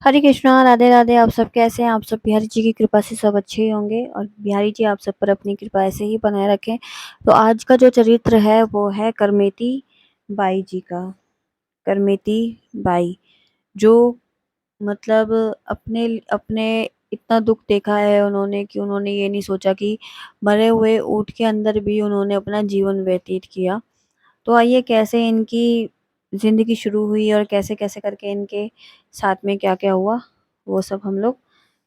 हरे कृष्णा, राधे राधे। आप सब कैसे हैं? आप सब बिहारी जी की कृपा से सब अच्छे ही होंगे और बिहारी जी आप सब पर अपनी कृपा ऐसे ही बनाए रखें। तो आज का जो चरित्र है वो है करमेती बाई जी का। करमेती बाई जो मतलब अपने अपने इतना दुख देखा है उन्होंने कि उन्होंने ये नहीं सोचा कि मरे हुए ऊँट के अंदर भी उन्होंने अपना जीवन व्यतीत किया। तो आइए कैसे इनकी ज़िंदगी शुरू हुई और कैसे-कैसे करके इनके साथ में क्या-क्या हुआ, वो सब हम लोग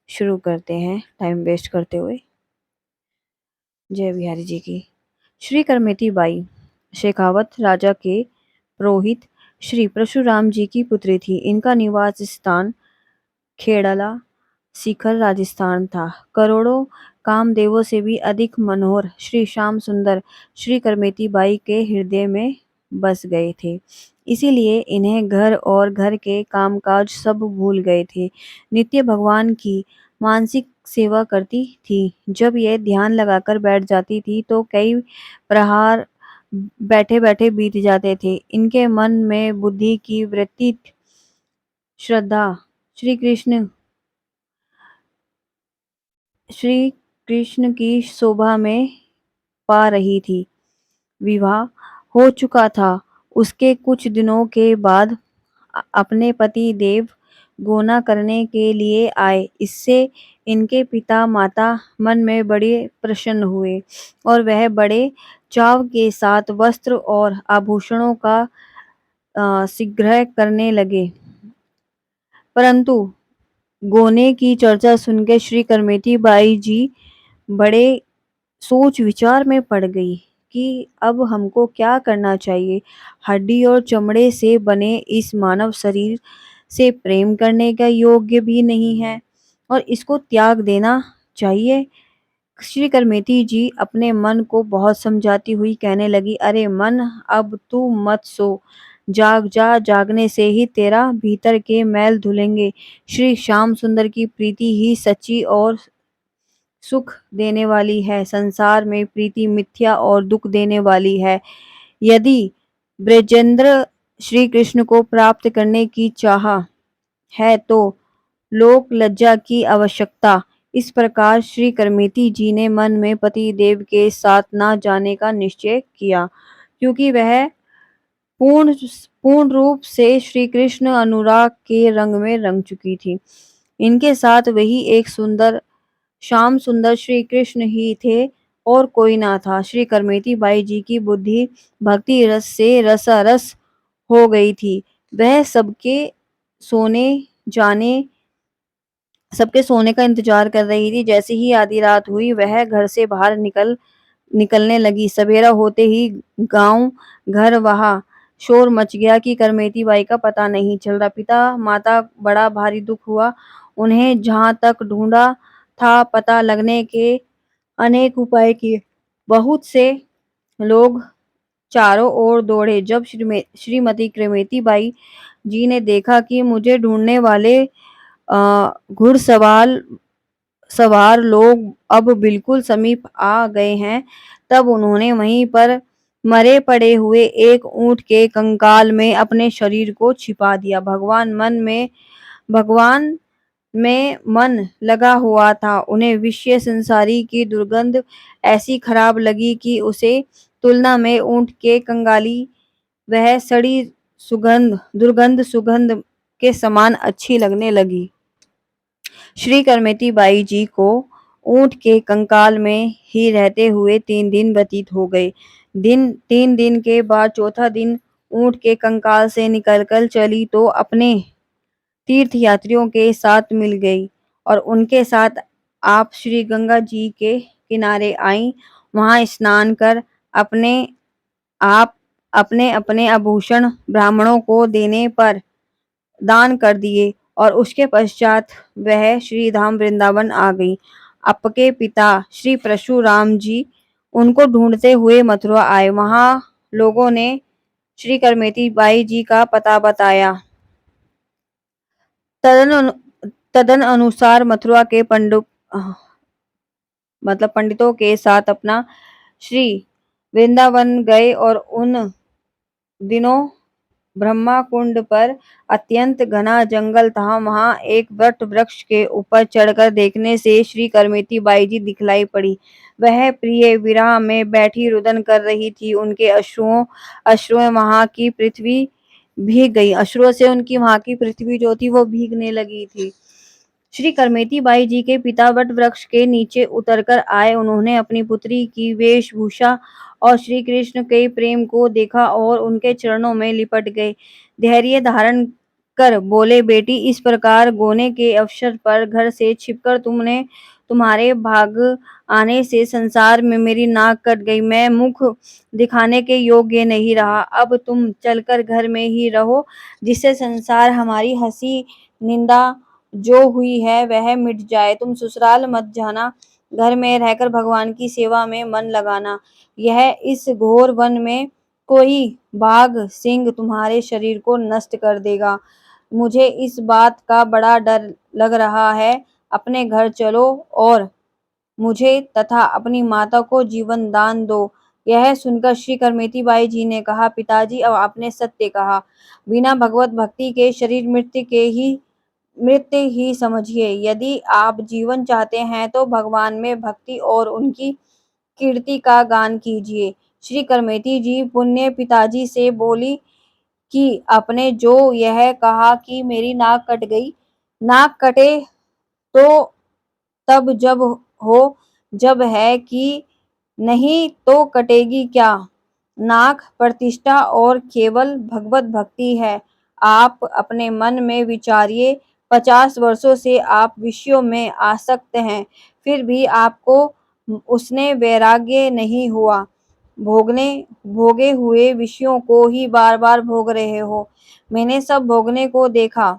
शुरू करते हैं टाइम वेस्ट करते हुए। जय बिहारी जी की। श्री करमेती बाई शेखावत राजा के पुरोहित श्री परशुराम जी की पुत्री थी। इनका निवास स्थान खेड़ला सीकर राजस्थान था। करोड़ों कामदेवों से भी अधिक मनोहर श्री श्याम सुंदर श्री करमेती बाई के हृदय में बस गए थे। इसीलिए इन्हें घर और घर के कामकाज सब भूल गए थे। नित्य भगवान की मानसिक सेवा करती थी। जब ये ध्यान लगाकर बैठ जाती थी तो कई प्रहार बैठे-बैठे बीत जाते थे। इनके मन में बुद्धि की वृत्ति श्रद्धा श्री कृष्ण श्री कृष्ण की शोभा में पा रही थी। विवाह हो चुका था। उसके कुछ दिनों के बाद अपने पति देव गोना करने के लिए आए। इससे इनके पिता माता मन में बड़े प्रसन्न हुए और वह बड़े चाव के साथ वस्त्र और आभूषणों का संग्रह करने लगे। परंतु गोने की चर्चा सुनकर श्री करमेती बाई जी बड़े सोच विचार में पड़ गई कि अब हमको क्या करना चाहिए। हड्डी और चमड़े से बने इस मानव शरीर से प्रेम करने का योग्य भी नहीं है और इसको त्याग देना चाहिए। श्री करमेती जी अपने मन को बहुत समझाती हुई कहने लगी, अरे मन, अब तू मत सो, जाग जा, जागने से ही तेरा भीतर के मैल धुलेंगे। श्री श्याम सुंदर की प्रीति ही सच्ची और सुख देने वाली है। संसार में प्रीति मिथ्या और दुख देने वाली है। यदि ब्रजेंद्र श्री कृष्ण को प्राप्त करने की चाह है तो लोक लज्जा की आवश्यकता। इस प्रकार श्री करमेती जी ने मन में पति देव के साथ न जाने का निश्चय किया, क्योंकि वह पूर्ण पूर्ण रूप से श्री कृष्ण अनुराग के रंग में रंग चुकी थी। इनके साथ वही एक सुंदर श्याम सुंदर श्री कृष्ण ही थे और कोई ना था। श्री करमेती बाई जी की बुद्धि भक्ति रस से रसारस हो गई थी। वह सोने जाने सबके सोने का इंतजार कर रही थी। जैसे ही आधी रात हुई वह घर से बाहर निकलने लगी। सवेरा होते ही गांव घर वहां शोर मच गया कि करमेती बाई का पता नहीं चल रहा। पिता माता बड़ा भारी दुख हुआ। उन्हें जहां तक ढूंढा था पता लगने के अनेक उपाय किए। बहुत से लोग चारों ओर दौड़े। जब श्रीमती करमेती बाई जी ने देखा कि मुझे ढूंढने वाले घुड़सवार सवार लोग अब बिल्कुल समीप आ गए हैं, तब उन्होंने वहीं पर मरे पड़े हुए एक ऊंट के कंकाल में अपने शरीर को छिपा दिया। भगवान में मन लगा हुआ था। उन्हें विषय संसारी की दुर्गंध ऐसी खराब लगी कि उसे तुलना में ऊंट के कंगाली वह सड़ी दुर्गंध सुगंध के समान अच्छी लगने लगी। श्री करमेती बाई जी को ऊंट के कंकाल में ही रहते हुए 3 दिन व्यतीत हो गए। 3 दिन के बाद चौथा दिन ऊंट के कंकाल से निकलकर चली तो अपने तीर्थ यात्रियों के साथ मिल गई और उनके साथ आप श्री गंगा जी के किनारे आई। वहां स्नान कर अपने आप अपने अपने आभूषण ब्राह्मणों को देने पर दान कर दिए और उसके पश्चात वह श्री धाम वृंदावन आ गई। आपके पिता श्री परशुराम जी उनको ढूंढते हुए मथुरा आए। वहां लोगों ने श्री करमेती बाई जी का पता बताया। तदन तदन अनुसार मथुरा के पंडितों के साथ अपना श्री वृंदावन गए और उन दिनों ब्रह्मा कुंड पर अत्यंत घना जंगल था। वहां एक वट वृक्ष के ऊपर चढ़कर देखने से श्री करमेती बाई जी दिखलाई पड़ी। वह प्रिय विरह में बैठी रुदन कर रही थी। उनके अश्रुओं अश्रुओं वहां की पृथ्वी भीग गई। अश्रुओं से उनकी वहां की पृथ्वी जो थी वो भीगने लगी थी। श्री करमेती बाई जी के पिता वट वृक्ष के नीचे उतरकर आए। उन्होंने अपनी पुत्री की वेशभूषा और श्री कृष्ण के प्रेम को देखा और उनके चरणों में लिपट गए। धैर्य धारण कर बोले, बेटी, इस प्रकार गोने के अवसर पर घर से छिपकर तुम्हारे भाग आने से संसार में मेरी नाक कट गई। मैं मुख दिखाने के योग्य नहीं रहा। अब तुम चलकर घर में ही रहो, जिससे संसार हमारी हंसी निंदा जो हुई है वह मिट जाए। तुम ससुराल मत जाना, घर में रहकर भगवान की सेवा में मन लगाना। यह इस घोर वन में कोई बाघ सिंह तुम्हारे शरीर को नष्ट कर देगा। मुझे इस बात का बड़ा डर लग रहा है। अपने घर चलो और मुझे तथा अपनी माता को जीवन दान दो। यह सुनकर श्री करमेती बाई जी ने कहा, पिताजी, अब आपने सत्य कहा। बिना भगवत भक्ति के शरीर मृत्यु ही समझिए। यदि आप जीवन चाहते हैं तो भगवान में भक्ति और उनकी कीर्ति का गान कीजिए। श्री करमेती जी पुण्य पिताजी से बोली कि आपने जो यह कहा कि मेरी नाक कट गई, नाक कटे तो तब जब हो, जब है कि नहीं तो कटेगी क्या। नाक प्रतिष्ठा और केवल भगवत भक्ति है। आप अपने मन में विचारिए, 50 वर्षों से आप विषयों में आसक्त हैं, फिर भी आपको उसने वैराग्य नहीं हुआ। भोगने भोगे हुए विषयों को ही बार बार भोग रहे हो। मैंने सब भोगने को देखा,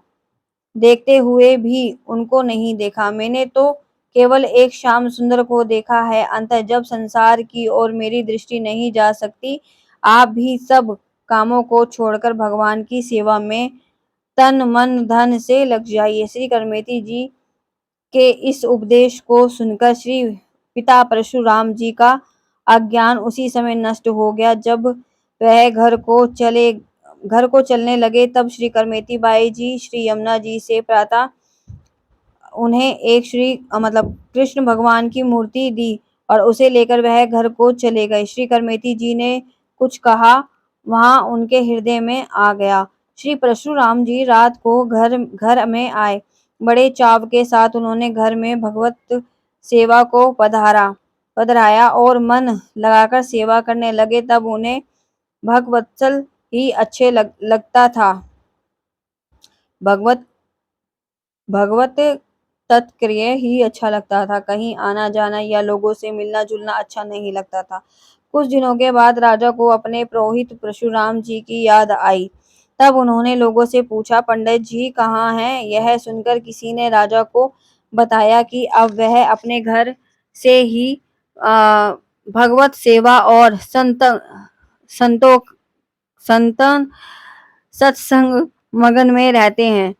देखते हुए भी उनको नहीं देखा। मैंने तो केवल एक श्याम सुंदर को देखा है। अंततः जब संसार की ओर मेरी दृष्टि नहीं जा सकती, आप भी सब कामों को छोड़कर भगवान की सेवा में तन मन धन से लग जाइए। श्री करमेती जी के इस उपदेश को सुनकर श्री पिता परशुराम जी का अज्ञान उसी समय नष्ट हो गया। जब वह घर को चलने लगे, तब श्री करमेती बाई जी श्री यमुना जी से प्रातः उन्हें एक मतलब कृष्ण भगवान की मूर्ति दी और उसे लेकर वह घर को चले गए। श्री करमेती जी ने कुछ कहा, वहां उनके हृदय में आ गया। श्री परशुराम जी रात को घर में आए। बड़े चाव के साथ उन्होंने घर में भगवत सेवा को पधराया और मन लगाकर सेवा करने लगे। तब उन्हें भगवत्सल ही अच्छे लगता था। भगवत भगवत तत्क्रिय ही अच्छा लगता था। कहीं आना जाना या लोगों से मिलना जुलना अच्छा नहीं लगता था। कुछ दिनों के बाद राजा को अपने पुरोहित परशुराम जी की याद आई। तब उन्होंने लोगों से पूछा, पंडित जी कहाँ हैं। यह सुनकर किसी ने राजा को बताया कि अब वह अपने घर से ही भगवत सेवा और संतों संतन सत्संग मगन में रहते हैं।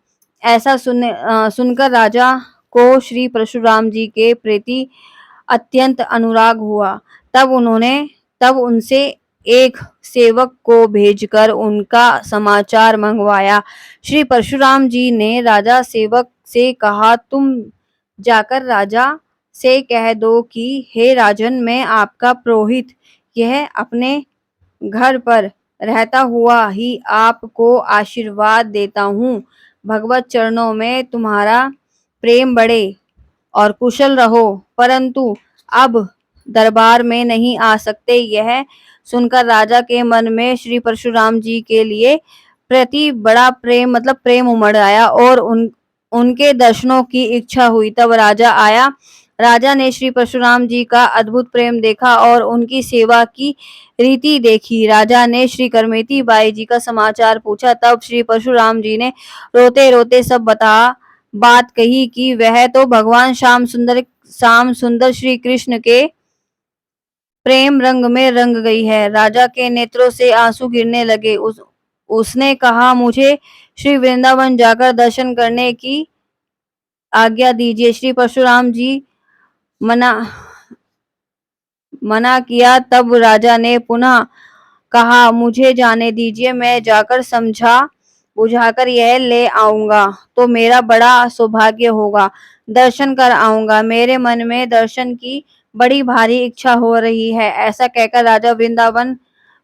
ऐसा सुनकर राजा को श्री परशुराम जी के प्रति अत्यंत अनुराग हुआ। तब उनसे एक सेवक को भेजकर उनका समाचार मंगवाया। श्री परशुराम जी ने राजा सेवक से कहा, तुम जाकर राजा से कह दो कि हे राजन, मैं आपका पुरोहित यह अपने घर पर रहता हुआ ही आपको आशीर्वाद देता हूँ। भगवत चरणों में तुम्हारा प्रेम बढ़े और कुशल रहो, परंतु अब दरबार में नहीं आ सकते। यह सुनकर राजा के मन में श्री परशुराम जी के लिए प्रति बड़ा प्रेम उमड़ आया और उनके दर्शनों की इच्छा हुई। तब राजा आया। राजा ने श्री परशुराम जी का अद्भुत प्रेम देखा और उनकी सेवा की रीति देखी। राजा ने श्री करमेती बाई जी का समाचार पूछा। तब श्री परशुराम जी ने रोते रोते सब बात कही कि वह तो भगवान श्याम सुंदर श्री कृष्ण के प्रेम रंग में रंग गई है। राजा के नेत्रों से आंसू गिरने लगे। उसने कहा, मुझे श्री वृंदावन जाकर दर्शन करने की आज्ञा दीजिए। श्री परशुराम जी मना मना किया। तब राजा ने पुनः कहा, मुझे जाने दीजिए, मैं जाकर समझा बुझाकर यह ले आऊंगा तो मेरा बड़ा सौभाग्य होगा, दर्शन कर आऊंगा। मेरे मन में दर्शन की बड़ी भारी इच्छा हो रही है। ऐसा कहकर राजा वृंदावन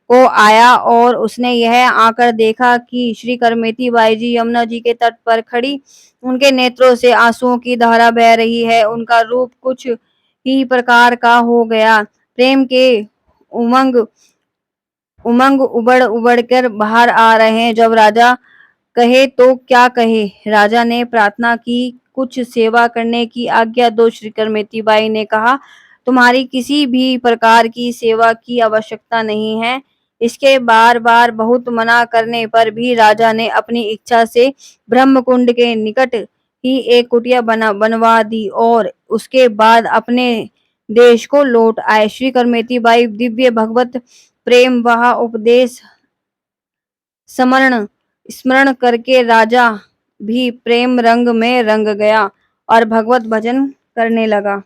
को आया और उसने यह आकर देखा कि श्री करमेती बाई जी यमुना जी के तट पर खड़ी, उनके नेत्रों से आंसुओं की धारा बह रही है। उनका रूप कुछ ही प्रकार का हो गया। प्रेम के उमंग उमंग उबड़ उबड़ कर बाहर आ रहे हैं। जब राजा कहे तो क्या कहे। राजा ने प्रार्थना की, कुछ सेवा करने की आज्ञा दो। श्री करमेती बाई ने कहा, तुम्हारी किसी भी प्रकार की सेवा की आवश्यकता नहीं है। इसके बार बार बहुत मना करने पर भी राजा ने अपनी इच्छा से ब्रह्मकुंड के निकट ही एक कुटिया बनवा दी और उसके बाद अपने देश को लौट आए। श्री करमेती बाई दिव्य भगवत प्रेम वह उपदेश स्मरण स्मरण करके राजा भी प्रेम रंग में रंग गया और भगवत भजन करने लगा।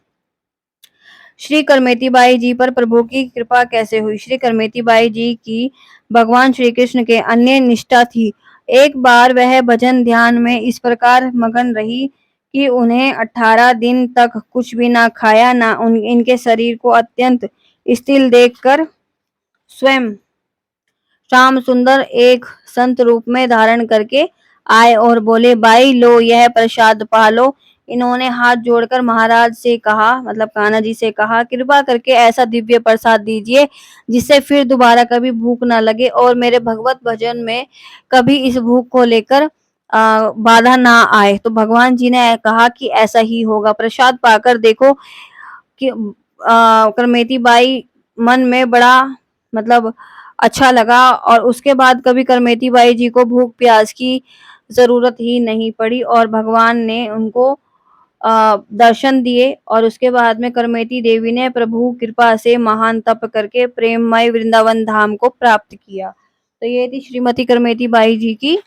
श्री करमेती बाई जी पर प्रभु की कृपा कैसे हुई। श्री करमेती बाई जी की भगवान श्री कृष्ण के अन्य निष्ठा थी। एक बार वह भजन ध्यान में इस प्रकार मगन रही कि उन्हें 18 दिन तक कुछ भी ना खाया ना इनके शरीर को अत्यंत स्थिर देखकर स्वयं श्याम सुंदर एक संत रूप में धारण करके आए और बोले, बाई लो यह प्रसाद पा लो। इन्होंने हाथ जोड़कर महाराज से कहा, मतलब कान्हा जी से कहा, कृपा करके ऐसा दिव्य प्रसाद दीजिए जिससे फिर दोबारा कभी भूख ना लगे और मेरे भगवत भजन में कभी इस भूख को लेकर बाधा ना आए। तो भगवान जी ने कहा कि ऐसा ही होगा। प्रसाद पाकर देखो कि करमेती बाई मन में बड़ा मतलब अच्छा लगा और उसके बाद कभी करमेती बाई जी को भूख प्यास की जरूरत ही नहीं पड़ी और भगवान ने उनको दर्शन दिए और उसके बाद में करमेती देवी ने प्रभु कृपा से महान तप करके प्रेममय वृंदावन धाम को प्राप्त किया। तो ये थी श्रीमती करमेती बाई जी की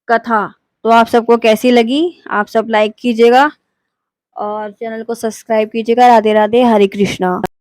कथा। तो आप सबको कैसी लगी, आप सब लाइक कीजिएगा और चैनल को सब्सक्राइब कीजिएगा। राधे राधे, हरे कृष्णा।